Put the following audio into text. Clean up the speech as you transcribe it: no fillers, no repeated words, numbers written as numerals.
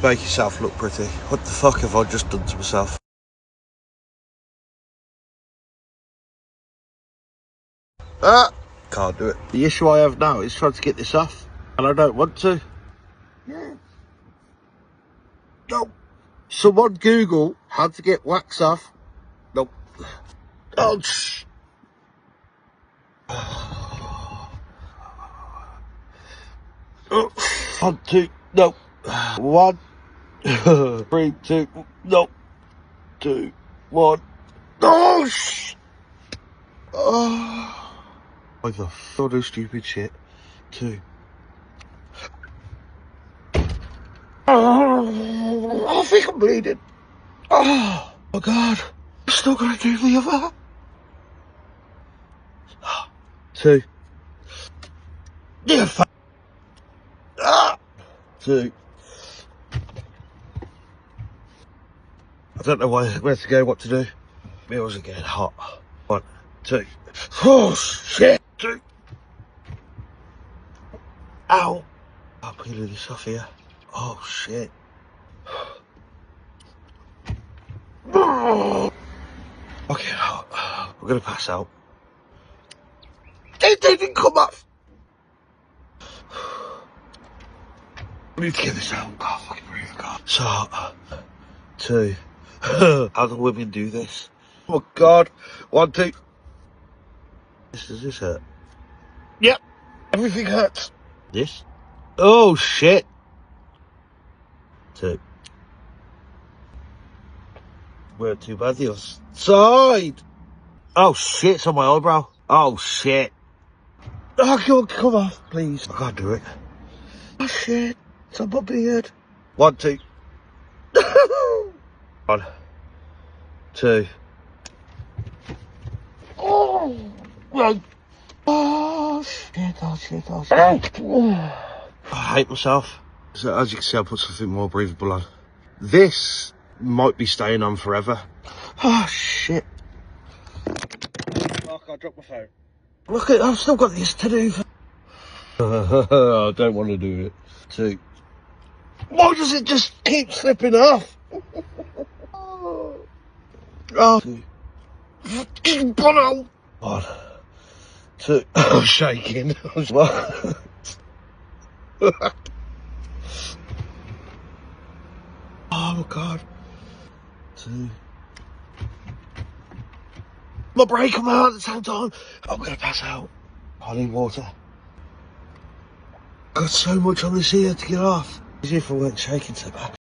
Make yourself look pretty. What the fuck have I just done to myself? Ah! Can't do it. The issue I have now is trying to get this off, and I don't want to. Yeah. No. Someone Google how to get wax off. Nope. Oh, shh. 1, 2, no. 1, 3, 2, no. 2, 1. Oh, shh. Oh. Why the fuck do stupid shit? 2. Oh, I think I'm bleeding. Oh, my God. I'm still gonna do the other. 2. Yeah, ah. 2. I don't know where to go, what to do. Meals are getting hot. 1, 2. Oh, shit. 2. Ow. I'll peel this off here. Oh, shit. Okay, we're gonna pass out. It didn't come off. I need to get this out. Oh, fucking breathe, God. So, 2. How do women do this? Oh, God. 1, 2. Does this hurt? Yep. Everything hurts. This? Oh, shit. 2. Weren't too bad, the other side. Oh, shit, it's on my eyebrow. Oh, shit. Oh, God, come off, please. I can't do it. Oh, shit. It's on my beard. 1, 2. 1, 2. Oh, right. Oh, shit, oh, shit, oh, shit. I hate myself. So, as you can see, I put something more breathable on. This might be staying on forever. Oh, shit. Fuck, I dropped my phone. Look, I've still got this to do. I don't want to do it. 2. Why does it just keep slipping off? Oh. 2. 1, 2. I'm shaking. Oh, God. 2. My brake come out at the same time. I'm gonna pass out. I need water. Got so much on this ear to get off. As if I weren't shaking so bad.